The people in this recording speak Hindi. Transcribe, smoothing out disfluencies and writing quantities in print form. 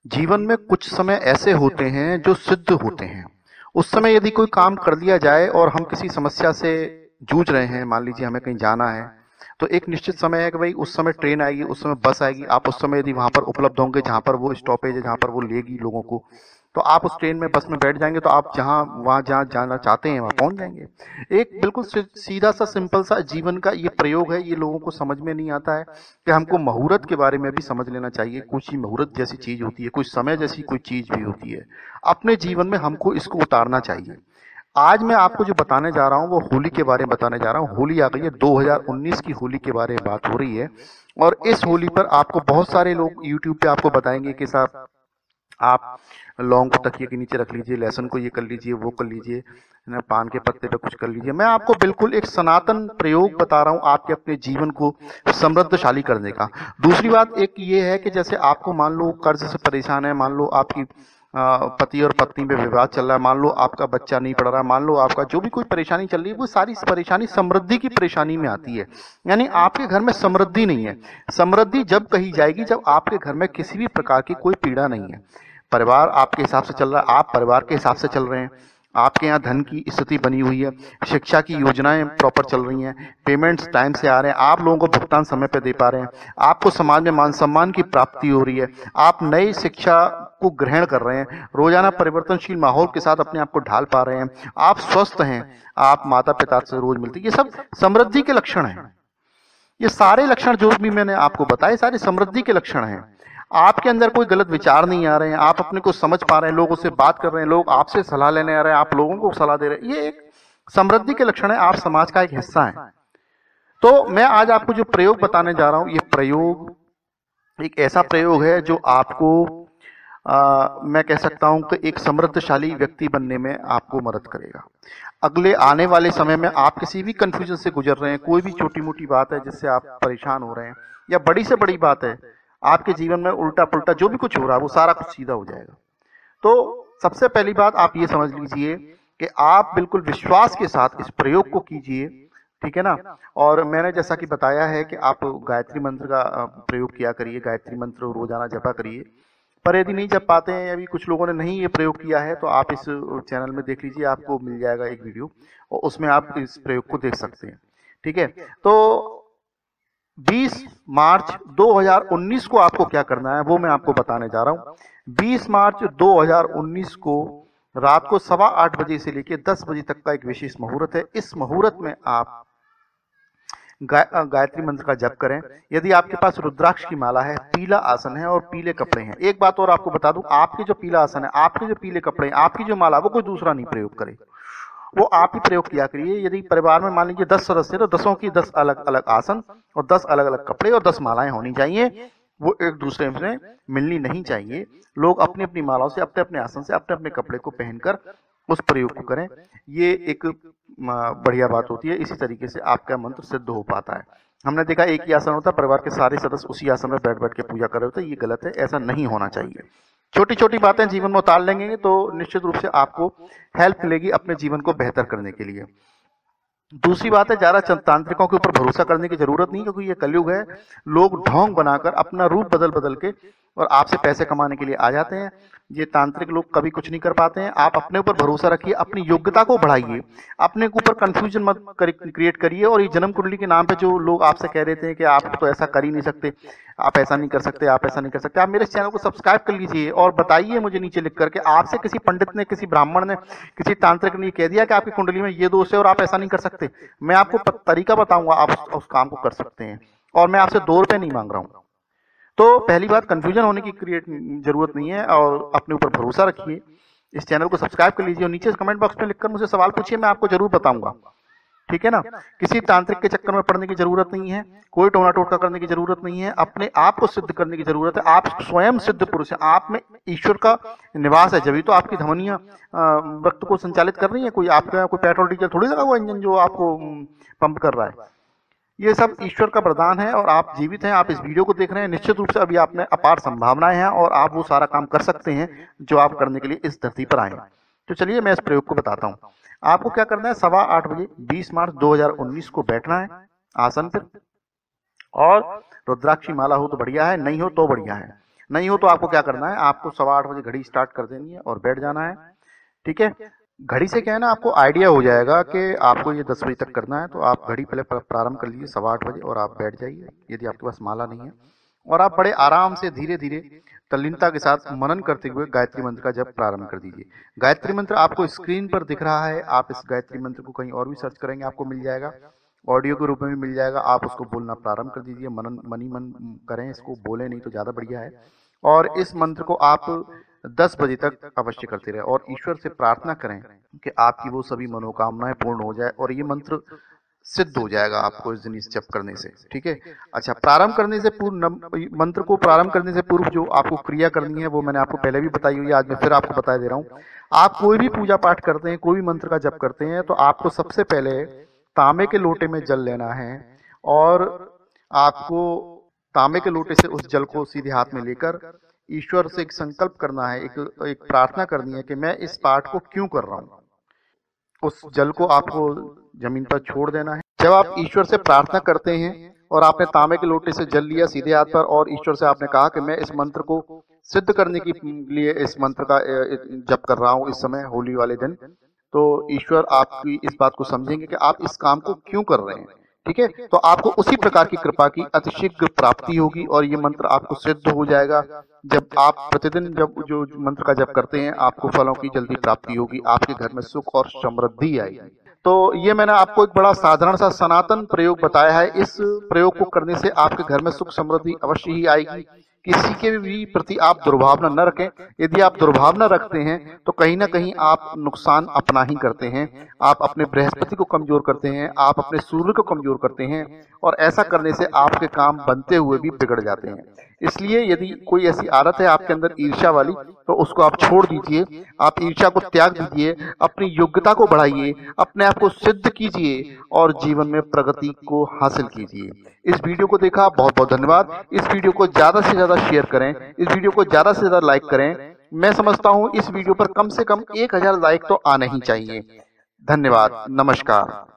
जीवन में कुछ समय ऐसे होते हैं जो सिद्ध होते हैं। उस समय यदि कोई काम कर लिया जाए और हम किसी समस्या से जूझ रहे हैं, मान लीजिए हमें कहीं जाना है, तो एक निश्चित समय है कि भाई उस समय ट्रेन आएगी, उस समय बस आएगी, आप उस समय यदि वहां पर उपलब्ध होंगे जहां पर वो स्टॉपेज है, जहां पर वो लेगी लोगों को, तो आप उस ट्रेन में बस में बैठ जाएंगे, तो आप जहां जाना चाहते हैं वहां पहुंच जाएंगे। एक बिल्कुल सीधा सा सिंपल सा जीवन का ये प्रयोग है। ये लोगों को समझ में नहीं आता है कि हमको मुहूर्त के बारे में भी समझ लेना चाहिए। कुछ ही मुहूर्त जैसी चीज होती है, कुछ समय जैसी कोई चीज भी होती है। अपने जीवन में हमको इसको उतारना चाहिए। आज मैं आपको जो बताने जा रहा हूँ वो होली के बारे में बताने जा रहा हूँ। होली आ गई है, 2019 की होली के बारे में बात हो रही है। और इस होली पर आपको बहुत सारे लोग यूट्यूब पे आपको बताएंगे कि साहब आप लौंग को तकिए के नीचे रख लीजिए, लहसुन को ये कर लीजिए, वो कर लीजिए, ना पान के पत्ते पे कुछ कर लीजिए। मैं आपको बिल्कुल एक सनातन प्रयोग बता रहा हूँ आपके अपने जीवन को समृद्धशाली करने का। दूसरी बात एक ये है कि जैसे आपको मान लो कर्ज से परेशान है, मान लो आपकी पति और पत्नी में विवाद चल रहा है, मान लो आपका बच्चा नहीं पढ़ रहा, मान लो आपका जो भी कोई परेशानी चल रही है, वो सारी परेशानी समृद्धि की परेशानी में आती है। यानी आपके घर में समृद्धि नहीं है। समृद्धि जब कही जाएगी जब आपके घर में किसी भी प्रकार की कोई पीड़ा नहीं है। परिवार आपके हिसाब से चल रहा है, आप परिवार के हिसाब से चल रहे हैं, आपके यहाँ धन की स्थिति बनी हुई है, शिक्षा की योजनाएं प्रॉपर चल रही हैं, पेमेंट्स टाइम से आ रहे हैं, आप लोगों को भुगतान समय पे दे पा रहे हैं, आपको समाज में मान सम्मान की प्राप्ति हो रही है, आप नई शिक्षा को ग्रहण कर रहे हैं, रोजाना परिवर्तनशील माहौल के साथ अपने आप को ढाल पा रहे हैं, आप स्वस्थ हैं, आप माता पिता से रोज मिलते हैं। ये सब समृद्धि के लक्षण हैं। ये सारे लक्षण जो भी मैंने आपको बताए सारे समृद्धि के लक्षण हैं। आपके अंदर कोई गलत विचार नहीं आ रहे हैं, आप अपने को समझ पा रहे हैं, लोगों से बात कर रहे हैं, लोग आपसे सलाह लेने आ रहे हैं, आप लोगों को सलाह दे रहे हैं। ये एक समृद्धि के लक्षण है, आप समाज का एक हिस्सा है। तो मैं आज आपको जो प्रयोग बताने जा रहा हूं, ये प्रयोग एक ऐसा प्रयोग है जो आपको मैं कह सकता हूं कि एक समृद्धशाली व्यक्ति बनने में आपको मदद करेगा। अगले आने वाले समय में आप किसी भी कंफ्यूजन से गुजर रहे हैं, कोई भी छोटी मोटी बात है जिससे आप परेशान हो रहे हैं, या बड़ी से बड़ी बात है आपके जीवन में, उल्टा पुल्टा जो भी कुछ हो रहा है वो सारा कुछ सीधा हो जाएगा। तो सबसे पहली बात आप ये समझ लीजिए कि आप बिल्कुल विश्वास के साथ इस प्रयोग को कीजिए, ठीक है ना। और मैंने जैसा कि बताया है कि आप गायत्री मंत्र का प्रयोग किया करिए, गायत्री मंत्र रोजाना जपा करिए। पर यदि नहीं जप पाते हैं, अभी कुछ लोगों ने नहीं ये प्रयोग किया है, तो आप इस चैनल में देख लीजिए, आपको मिल जाएगा एक वीडियो और उसमें आप इस प्रयोग को देख सकते हैं, ठीक है। तो 20 मार्च 2019 को आपको क्या करना है वो मैं आपको बताने जा रहा हूं। 20 मार्च 2019 को रात को 8:15 बजे से लेकर 10 बजे तक का एक विशेष मुहूर्त है। इस मुहूर्त में आप गायत्री मंत्र का जप करें। यदि आपके पास रुद्राक्ष की माला है, पीला आसन है और पीले कपड़े हैं। एक बात और आपको बता दूं, आपके जो पीला आसन है, आपके जो पीले कपड़े हैं, आपकी जो माला, वो कोई दूसरा नहीं प्रयोग करे, वो आप ही प्रयोग किया करिए। यदि परिवार में मान लीजिए 10 सदस्य, तो 10 की 10 अलग अलग आसन और 10 अलग अलग कपड़े और 10 मालाएं होनी चाहिए। वो एक दूसरे में मिलनी नहीं चाहिए। लोग अपनी अपनी मालाओं से, अपने अपने आसन से, अपने अपने कपड़े को पहनकर उस प्रयोग को करें। ये एक बढ़िया बात होती है। इसी तरीके से आपका मंत्र सिद्ध हो पाता है। हमने देखा एक ही आसन होता है, परिवार के सारे सदस्य उसी आसन में बैठ बैठ के पूजा कर रहे होते हैं। ये गलत है, ऐसा नहीं होना चाहिए। छोटी छोटी बातें जीवन में उतार लेंगे तो निश्चित रूप से आपको हेल्प मिलेगी अपने जीवन को बेहतर करने के लिए। दूसरी बात है, ज्यादा तांत्रिकों के ऊपर भरोसा करने की जरूरत नहीं, क्योंकि ये कलयुग है। लोग ढोंग बनाकर अपना रूप बदल बदल के और आपसे पैसे कमाने के लिए आ जाते हैं। ये तांत्रिक लोग कभी कुछ नहीं कर पाते हैं। आप अपने ऊपर भरोसा रखिए, अपनी योग्यता को बढ़ाइए, अपने ऊपर कंफ्यूजन मत क्रिएट करिए। और ये जन्म कुंडली के नाम पे जो लोग आपसे कह रहे थे कि आप तो ऐसा कर ही नहीं सकते, आप ऐसा नहीं कर सकते, आप ऐसा नहीं कर सकते, आप मेरे चैनल को सब्सक्राइब कर लीजिए और बताइए मुझे नीचे लिख करके, आपसे किसी पंडित ने, किसी ब्राह्मण ने, किसी तांत्रिक ने कह दिया कि आपकी कुंडली में ये दोष है और आप ऐसा नहीं कर सकते। मैं आपको तरीका बताऊंगा, आप उस काम को कर सकते हैं। और मैं आपसे 2 रुपए नहीं मांग रहा हूं। तो पहली बात, कंफ्यूजन होने की जरूरत नहीं है और अपने ऊपर भरोसा रखिए। इस चैनल को सब्सक्राइब कर लीजिए और नीचे कमेंट बॉक्स में लिखकर मुझे सवाल पूछिए, मैं आपको जरूर बताऊंगा, ठीक है ना। किसी तांत्रिक के चक्कर में पड़ने की जरूरत नहीं है, कोई टोना टोटका करने की जरूरत नहीं है। अपने आप को सिद्ध करने की जरूरत है। आप स्वयं सिद्ध पुरुष हैं, आप में ईश्वर का निवास है, जब तो आपकी धमनियां रक्त को संचालित कर रही है। कोई आपका कोई पेट्रोल डीजल थोड़ी लगा हुआ इंजन जो आपको पंप कर रहा है। ये सब ईश्वर का वरदान है और आप जीवित हैं, आप इस वीडियो को देख रहे हैं। निश्चित रूप से अभी आप में अपार संभावनाएं हैं और आप वो सारा काम कर सकते हैं जो आप करने के लिए इस धरती पर आए हैं। तो चलिए मैं इस प्रयोग को बताता हूँ। आपको क्या करना है, 8:15 बजे 20 मार्च 2019 को बैठना है आसन पर। और रुद्राक्षी माला हो तो बढ़िया है, नहीं हो तो बढ़िया है। नहीं हो तो आपको क्या करना है, आपको 8:15 बजे घड़ी स्टार्ट कर देनी है और बैठ जाना है। ठीक है, घड़ी से क्या है ना, आपको आइडिया हो जाएगा कि आपको ये 10 बजे तक करना है, तो आप घड़ी पहले प्रारंभ कर लीजिए 8:15 बजे और आप बैठ जाइए यदि आपके पास माला नहीं है, और आप बड़े आराम से धीरे धीरे तल्लीनता के साथ मनन करते हुए गायत्री मंत्र का जप प्रारंभ कर दीजिए। गायत्री मंत्र आपको स्क्रीन पर दिख रहा है, आप इस गायत्री मंत्र को कहीं और भी सर्च करेंगे आपको मिल जाएगा, ऑडियो के रूप में भी मिल जाएगा। आप उसको बोलना प्रारंभ कर दीजिए, मनन मनी मन करें, इसको बोले नहीं तो ज़्यादा बढ़िया है। और इस मंत्र को आप 10 बजे तक अवश्य करते रहे और ईश्वर से प्रार्थना करें कि आपकी वो सभी मनोकामनाएं पूर्ण हो जाए, और ये मंत्र सिद्ध हो जाएगा आपको इस दिन इस जप करने से। ठीक है, अच्छा, प्रारंभ करने से पूर्व मंत्र को प्रारंभ करने से पूर्व जो आपको क्रिया करनी है वो मैंने आपको पहले भी बताई हुई है, आज मैं फिर आपको बता दे रहा हूँ। आप कोई भी पूजा पाठ करते हैं, कोई भी मंत्र का जप करते हैं, तो आपको सबसे पहले तांबे के लोटे में जल लेना है, और आपको तांबे के लोटे से उस जल को सीधे हाथ में लेकर ईश्वर से एक संकल्प करना है, एक प्रार्थना करनी है कि मैं इस पाठ को क्यों कर रहा हूँ। उस जल को आपको जमीन पर छोड़ देना है। जब आप ईश्वर से प्रार्थना करते हैं और आपने तांबे के लोटे से जल लिया सीधे हाथ पर, और ईश्वर से आपने कहा कि मैं इस मंत्र को सिद्ध करने के लिए इस मंत्र का जप कर रहा हूँ इस समय होली वाले दिन, तो ईश्वर आपकी इस बात को समझेंगे कि आप इस काम को क्यों कर रहे हैं। ठीक है, तो आपको उसी प्रकार की कृपा की अतिशीघ्र प्राप्ति होगी और ये मंत्र आपको सिद्ध हो जाएगा। जब आप प्रतिदिन जब जो मंत्र का जप करते हैं, आपको फलों की जल्दी प्राप्ति होगी, आपके घर में सुख और समृद्धि आएगी। तो ये मैंने आपको एक बड़ा साधारण सा सनातन प्रयोग बताया है। इस प्रयोग को करने से आपके घर में सुख समृद्धि अवश्य ही आएगी। किसी के भी प्रति आप दुर्भावना न रखें। यदि आप दुर्भावना रखते हैं तो कहीं ना कहीं आप नुकसान अपना ही करते हैं। आप अपने बृहस्पति को कमजोर करते हैं, आप अपने सूर्य को कमजोर करते हैं, और ऐसा करने से आपके काम बनते हुए भी बिगड़ जाते हैं। इसलिए यदि कोई ऐसी आदत है आपके अंदर ईर्ष्या वाली, तो उसको आप छोड़ दीजिए। आप ईर्ष्या को त्याग दीजिए, अपनी योग्यता को बढ़ाइए, अपने आप को सिद्ध कीजिए और जीवन में प्रगति को हासिल कीजिए। इस वीडियो को देखा, बहुत बहुत धन्यवाद। इस वीडियो को ज्यादा से ज्यादा शेयर करें, इस वीडियो को ज्यादा से ज्यादा लाइक करें। मैं समझता हूं इस वीडियो पर कम से कम 1000 लाइक तो आने ही चाहिए। धन्यवाद, नमस्कार।